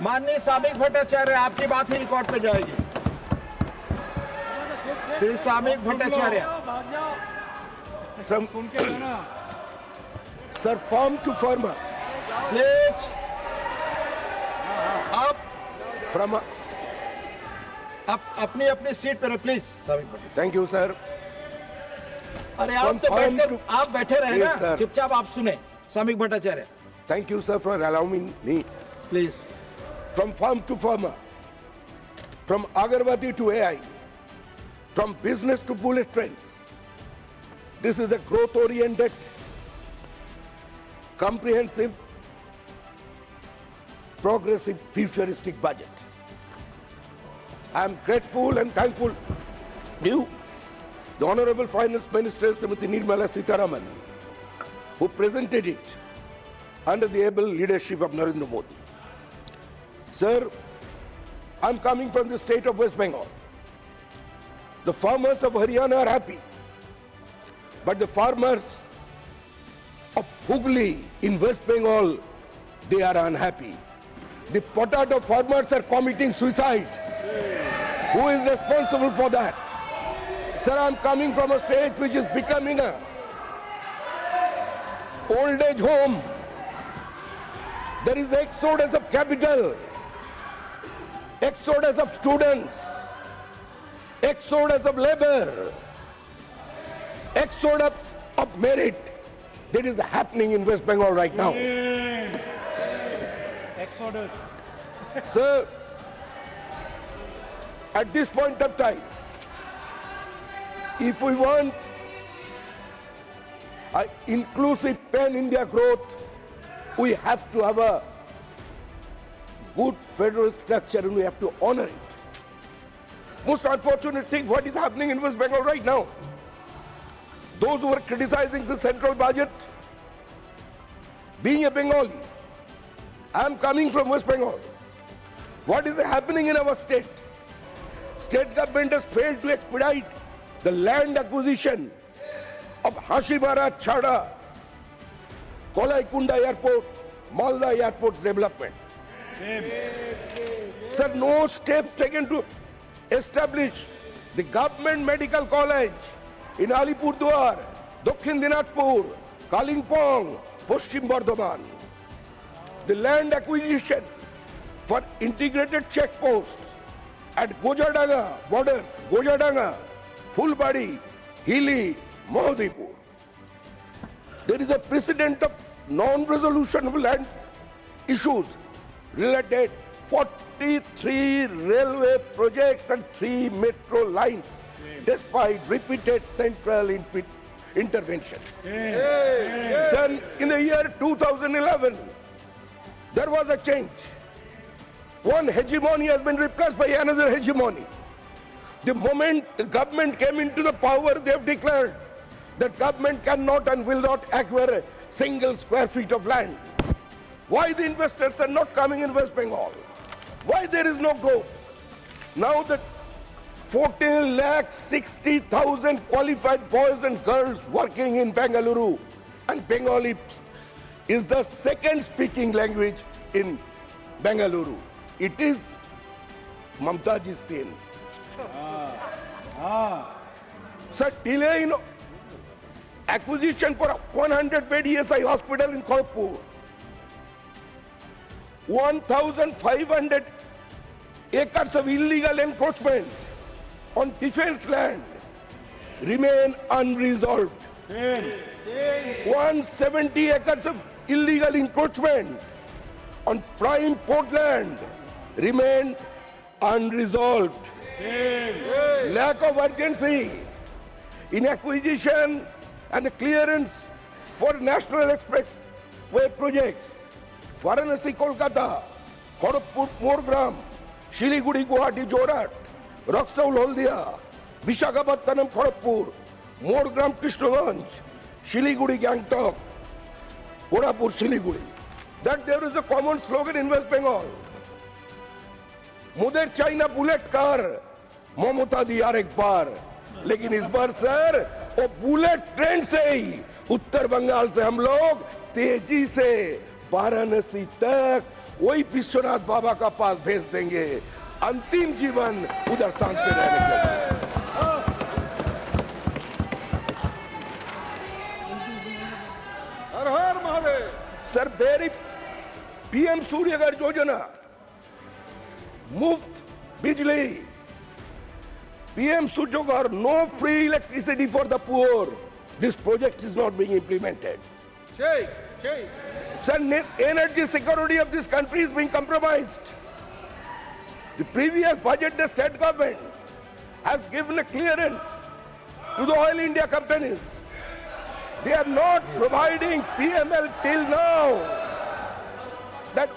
माननीय सामिक भट्टाचार्य, आपकी बात ही रिकॉर्ड पे जाएगी। Shri Samik Bhattacharya, sir form to former please. आप अपनी अपनी सीट पर please. Samik Bhattacharya, thank you sir. अरे आप तो बैठकर आप बैठे रहे Yes, ना, sir. चुपचाप आप सुने। Samik Bhattacharya, thank you sir for allowing me. Please. From farm to farmer, from Agarbatti to AI, from business to bullet trains. This is a growth-oriented, comprehensive, progressive, futuristic budget. I am grateful and thankful to you, the Honorable Finance Minister Srimati Nirmala Sitharaman, who presented it under the able leadership of Narendra Modi. Sir, I'm coming from the state of West Bengal. The farmers of Haryana are happy, but the farmers of Hooghly in West Bengal, they are unhappy. The potato farmers are committing suicide. Who is responsible for that? Sir, I'm coming from a state which is becoming a old age home. There is exodus of capital, exodus of students, exodus of labor, exodus of merit that is happening in West Bengal right now. Exodus. Sir, at this point of time, if we want an inclusive pan-India growth, we have to have a good federal structure and we have to honor it. Most unfortunate thing, what is happening in West Bengal right now? Those who are criticizing the central budget, being a Bengali, I am coming from West Bengal. What is happening in our state? State government has failed to expedite the land acquisition of Hashimara, Chhada, Kolaikunda Airport, Malda Airport's development. Sir, no steps taken to establish the government medical college in Alipurduar, Dakshin Dinajpur, Kalimpong, Paschim Bardhaman. The land acquisition for integrated checkposts at Gojadanga borders, Gojadanga, Fulbari, Hili, Mohadipur. There is a precedent of non-resolution of land issues related 43 railway projects and 3 metro lines despite repeated central intervention. Son, in the year 2011, there was a change. One hegemony has been replaced by another hegemony. The moment the government came into the power, they have declared that government cannot and will not acquire a single square feet of land. Why the investors are not coming in West Bengal? Why there is no growth? Now that 14,60,000 qualified boys and girls working in Bengaluru, and Bengali is the second speaking language in Bengaluru. It is Mamtaji's thing. Sir, delay in acquisition for a 100-bed ESI hospital in Kharagpur. 1,500 acres of illegal encroachment on defense land remain unresolved. 170 acres of illegal encroachment on prime port land remain unresolved. Lack of urgency in acquisition and the clearance for national expressway projects. Varanasi, Kolkata, Kharagpur, Morgram, Shiliguri, Guwahati, Jorat, Raksaul, Haldia, Visakhapatnam, Kharagpur, Morgram, Krishnaganj, Shiliguri, Gangtok, Korapur, Shiliguri. That there is a common slogan in West Bengal. मुझे China bullet car ममता दी यार एक बार, लेकिन इस बार sir वो bullet train से ही उत्तर बंगाल से हम लोग तेजी से वाराणसी तक वही विश्वनाथ बाबा का पास भेज देंगे अंतिम जीवन उधर शांति रहने के लिए। हर हर Mahadev. Sir very PM Suryaghar योजना, मुफ्त बिजली, PM Suryaghar, no free electricity for the poor. This project is not being implemented. Shake. Sir, energy security of this country is being compromised. The previous budget, the state government has given a clearance to the Oil India companies. They are not providing PML till now. That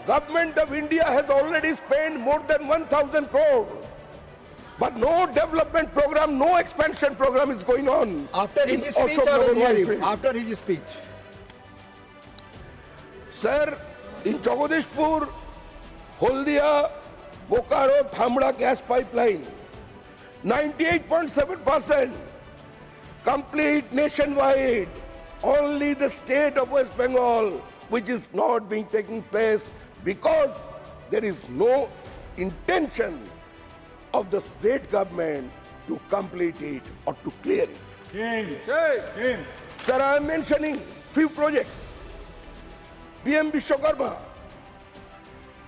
government of India has already spent more than 1,000 crore. But no development program, no expansion program is going on. After in his speech Ashok or Nagar hearing? Oilfield. After his speech. Sir, in Jagadishpur, Holdia, Bokaro, Thamra gas pipeline, 98.7% complete nationwide. Only the state of West Bengal, which is not being taken place because there is no intention of the state government to complete it or to clear it. Shake. Sir, I am mentioning few projects. PM Vishwakarma,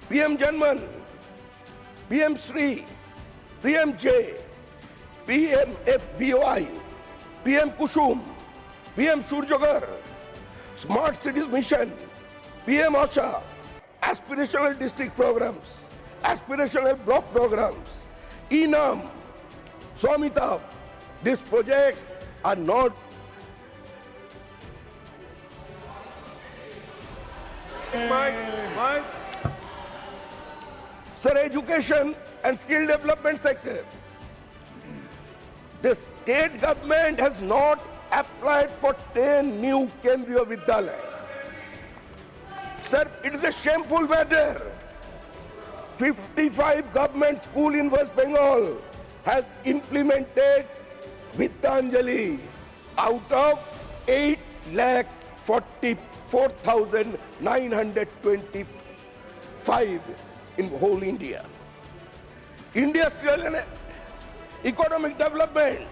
PM Janman, PM Sri, PMJ, PM FBOI, PM Kusum, PM Surjagar, Smart Cities Mission, PM Asha, aspirational district programs, aspirational block programs, ENAM, Swamitabh. These projects are not Mike. Sir, education and skill development sector. The state government has not applied for 10 new Kendriya Vidyalaya. Sir, it is a shameful matter. 55 government school in West Bengal has implemented Vidyanjali out of 8,44,925 in whole India. Industrial and economic development.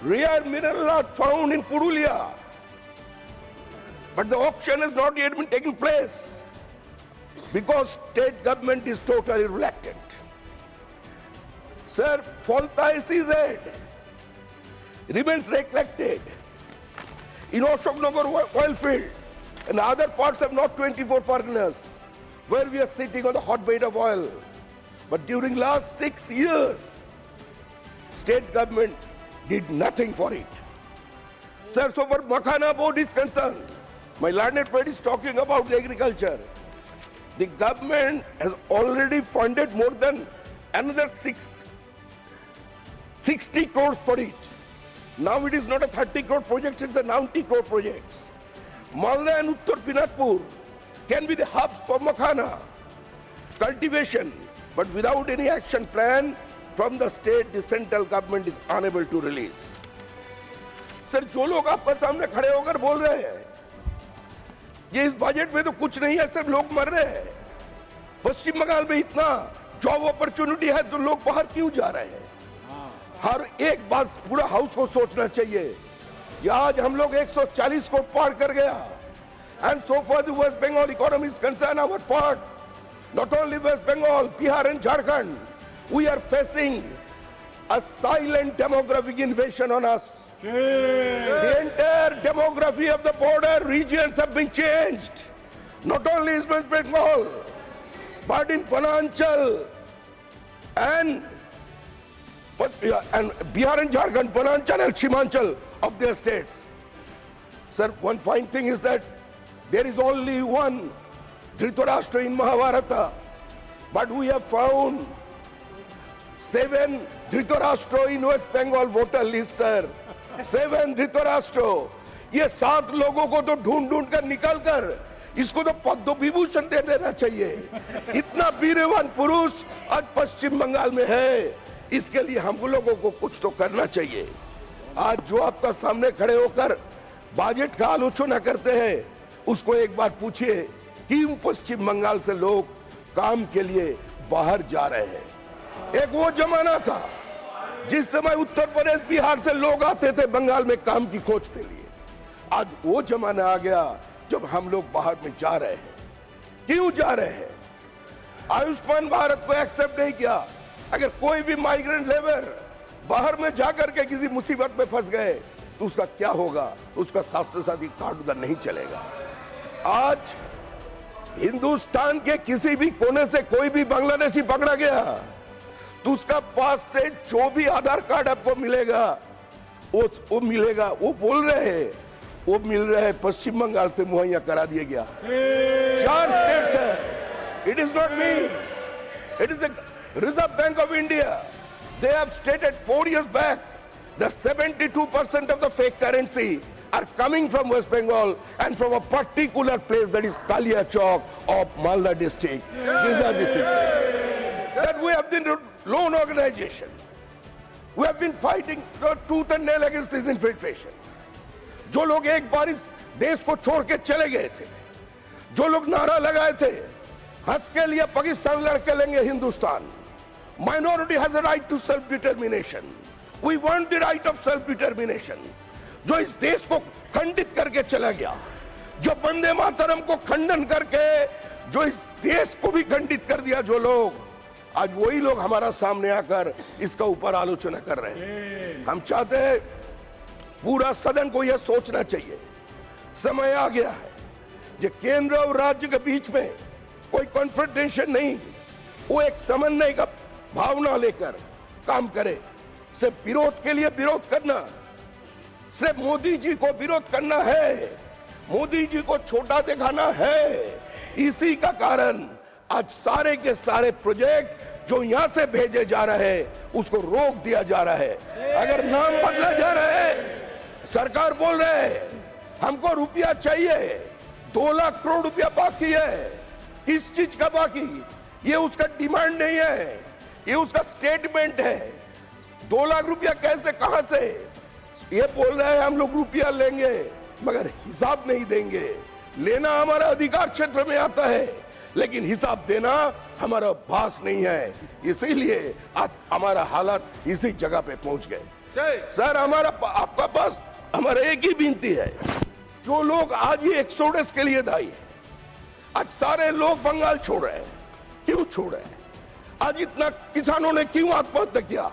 Rare mineral are found in Purulia, but the auction has not yet been taken place because state government is totally reluctant. Sir, Falta SEZ remains neglected. In Ashok Nagar Oilfield and other parts of North 24 Parganas, where we are sitting on the hotbed of oil. But during last 6 years, state government did nothing for it. Sir, so far Makhana board is concerned, my learned friend is talking about the agriculture. The government has already funded more than another 60 crores for it. Now it is not a 30 crore project, it's a 90 crore project. Malda and Uttar Dinajpur can be the hubs for Makhana cultivation, but without any action plan from the state, the central government is unable to release. Sir, जो लोग आपके सामने खड़े होकर बोल रहे हैं, ये इस बजट में तो कुछ नहीं है, सब लोग मर रहे हैं। पश्चिम बंगाल में इतना जॉब अपॉर्चुनिटी है तो लोग बाहर क्यों जा रहे हैं? हर एक बात पूरा हाउस को सोचना चाहिए। ये आज हम लोग 140 को पार कर गया। And so far the West Bengal economy is concerned, our part, not only West Bengal, Bihar and Jharkhand, we are facing a silent demographic invasion on us. The entire demography of the border regions have been changed. Not only in West Bengal, but in Pananchal and Bihar and Jharkhand, Pananchal and Shimanchal of their states. Sir, one fine thing is that there is only one Dhritarashtra in Mahabharata, but we have found 7 Dhritarashtra in West Bengal voter list, sir. 7 Dhritarashtra. ये 7 लोगों को तो ढूंढ कर निकाल कर इसको तो पद्म विभूषण दे देना चाहिए। इतना वीरवान पुरुष आज पश्चिम बंगाल में है, इसके लिए हम लोगों को कुछ तो करना चाहिए। आज जो आपका सामने खड़े होकर बजट का आलोचना करते हैं, उसको एक बार पूछिए क्यों पश्चिम बंगाल से लोग काम के लिए बाहर जा रहे हैं। एक वो जमाना था जिस समय उत्तर प्रदेश बिहार से लोग आते थे बंगाल में काम की खोज के लिए। आज वो जमाना आ गया जब हम लोग बाहर में जा रहे हैं। क्यों जा रहे हैं? आयुष्मान भारत को एक्सेप्ट नहीं किया। अगर कोई भी माइग्रेंट लेबर बाहर में जाकर के किसी मुसीबत में फंस गए तो उसका क्या होगा? उसका स्वास्थ्य साथी कार्ड उधर नहीं चलेगा। आज हिंदुस्तान के किसी भी कोने से कोई भी बांग्लादेशी पकड़ा गया तो उसका पास से जो भी आधार कार्ड आपको मिलेगा वो मिलेगा। वो बोल रहे हैं वो मिल रहा है पश्चिम बंगाल से मुहैया करा दिया गया। 4 स्टेट्स है। It is not me, it is the reserve bank of India. They have stated 4 years back that 72% of the fake currency are coming from West Bengal and from a particular place, that is Kaliachok of Malda district. These are the situations that we have been loan organization. We have been fighting tooth and nail against this infiltration. जो लोग एक बार इस देश को छोड़ के चले गए थे, जो लोग नारा लगाए थे हंस के लिए पाकिस्तान लड़के लेंगे Hindustan, minority has a right to self determination, we want the right of self determination, जो इस देश को खंडित करके चला गया, जो वंदे मातरम को खंडन करके जो इस देश को भी खंडित कर दिया, जो लोग आज वही लोग हमारा सामने आकर इसका ऊपर आलोचना कर रहे हैं। हम चाहते हैं पूरा सदन को यह सोचना चाहिए, समय आ गया है जो केंद्र और राज्य के बीच में कोई कॉन्फ्रंटेशन नहीं, वो एक समन्वय का भावना लेकर काम करे। सिर्फ विरोध के लिए विरोध करना, सिर्फ मोदी जी को विरोध करना है, मोदी जी को छोटा दिखाना है, इसी का कारण आज सारे के सारे प्रोजेक्ट जो यहां से भेजे जा रहे हैं उसको रोक दिया जा रहा है। अगर नाम बदला जा रहा है, सरकार बोल रहे है हमको रुपया चाहिए, 2 लाख करोड़ रुपया बाकी है, किस चीज का बाकी? ये उसका डिमांड नहीं है, ये उसका स्टेटमेंट है। 2 लाख रुपया कैसे, कहां से? ये बोल रहे हैं हम लोग रुपया लेंगे मगर हिसाब नहीं देंगे। लेना हमारा अधिकार क्षेत्र में आता है लेकिन हिसाब देना हमारा भास नहीं है, इसीलिए आज हमारा हालात इसी जगह पे पहुंच गए। सर हमारा आपका पास हमारा एक ही विनती है, जो लोग आज ये एक्सोडस के लिए दायी है, आज सारे लोग बंगाल छोड़ रहे हैं, क्यों छोड़ रहे हैं? आज इतना किसानों ने क्यों आत्महत्या किया?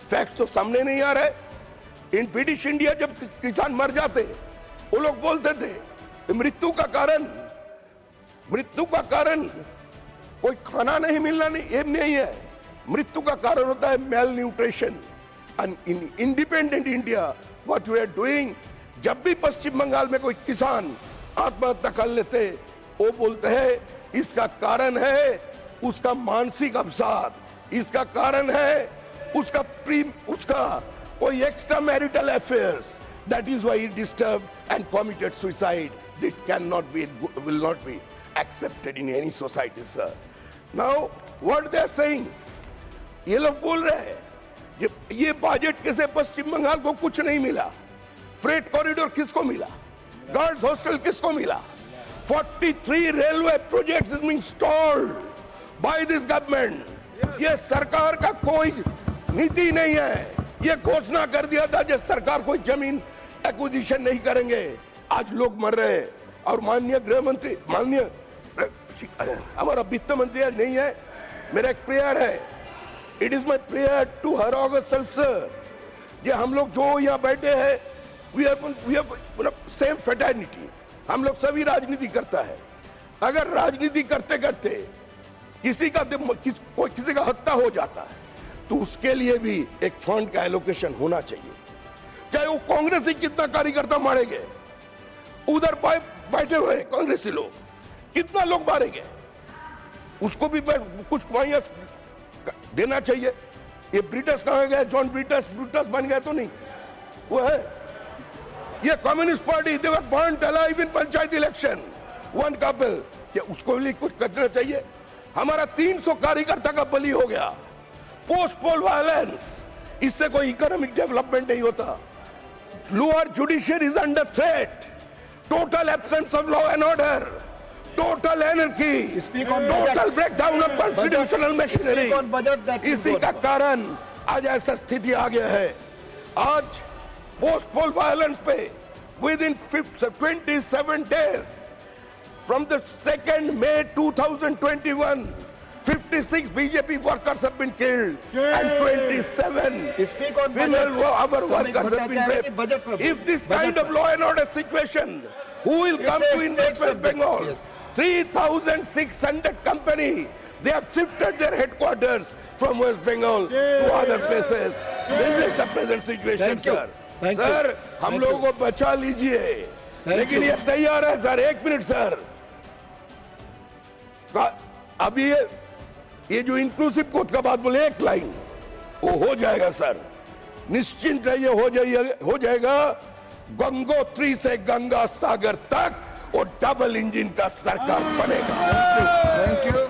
फैक्ट तो सामने नहीं आ रहे। इन ब्रिटिश इंडिया जब किसान मर जाते वो लोग बोलते थे मृत्यु का कारण कोई खाना नहीं मिलना नहीं है, मृत्यु का कारण होता है malnutrition. And in independent India what we are doing, जब भी पश्चिम बंगाल में कोई किसान आत्महत्या कर लेते वो बोलते हैं इसका कारण है उसका मानसिक अवसाद, इसका कारण है उसका कोई extra marital affairs, that is why he disturbed and committed suicide. This can not be, will not be accepted in any society, sir. Now what they are saying, ये लोग बोल रहे हैं ये बजट के से पश्चिम बंगाल को कुछ नहीं मिला, फ्रेट कॉरिडोर किसको मिला, गर्ल्स हॉस्टल किसको मिला, 43 railway projects is being stalled by this government. ये सरकार का कोई नीति नहीं है, ये घोषणा कर दिया था जब सरकार कोई जमीन एक्विजिशन नहीं करेंगे, आज लोग मर रहे हैं। और माननीय गृह मंत्री, माननीय हमारा वित्त मंत्री आज नहीं है, मेरा एक प्रेयर है, it is my prayer to her august self sir, ये हम लोग जो यहाँ बैठे हैं वी आर सेम फ्रेटर्निटी, हम लोग सभी राजनीति करता है। अगर राजनीति करते करते किसी का हत्या हो जाता है तो उसके लिए भी एक फंड का एलोकेशन होना चाहिए, चाहे वो कांग्रेस ही कितना कार्यकर्ता मारे गए, उधर बैठे हुए कांग्रेसी लोग कितना लोग मारे गए, उसको भी कुछ मुहैया देना चाहिए। ये ब्रिटिश कहाँ गए, जॉन ब्रिटिश बन गए तो नहीं, वो है ये communist party, they were burned alive in panchayat election, one couple, क्या उसको भी कुछ करना चाहिए? हमारा 300 कार्यकर्ता का बलि हो गया, पोस्ट पोल वायलेंस, इससे कोई इकोनॉमिक डेवलपमेंट नहीं होता। Lower judiciary is under threat, total absence of law and order, total एनर्की, Speak on total budget. Breakdown of constitutional machinery. Speak on budget that will इसी go. का कारण आज ऐसा स्थिति आ गया है। आज पोस्टपोल वायलेंस पे with in 27 days from the 2nd May 2021, 56 BJP workers have been killed and 27 Speak on female budget. our Samik workers have been Bhattacharya ki budget raped. per- If this budget kind of per- law and order situation, who will come a to invest state West subject, Bengal? yes. 3,600 company, they have shifted their headquarters from West Bengal to other places. This is the present situation, Thank you. sir. Thank you. Sir, हम Thank लोगों को बचा लीजिए, लेकिन ये तैयार है sir. 1 minute sir, अभी ये जो इंक्लूसिव कोड का बात बोले, एक लाइन वो हो जाएगा सर, निश्चिंत रहिए, हो जाएगा। गंगोत्री से गंगा सागर तक वो डबल इंजन का सरकार बनेगा। Thank you.